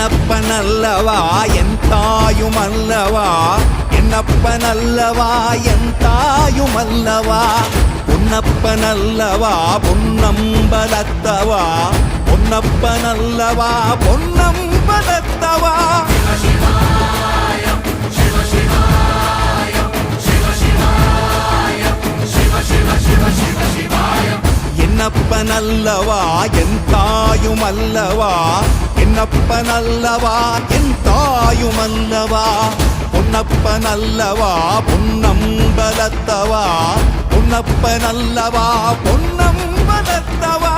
என்னப்பனல்லவா என் தாயுமல்லவா, என்னப்பனல்லவா என் தாயுமல்லவா, பொன்னப்பனல்லவா பொன்னம்பலத்தவா, பொன்னப்பனல்லவா பொன்னம்பலத்தவா. என்னப்பனல்லவா என் தாயுமல்லவா, என்னப்பனல்லவா என் தாயுமல்லவா, பொன்னப்பனல்லவா பொன்னம்பலத்தவா, பொன்னப்பனல்லவா பொன்னம்பலத்தவா.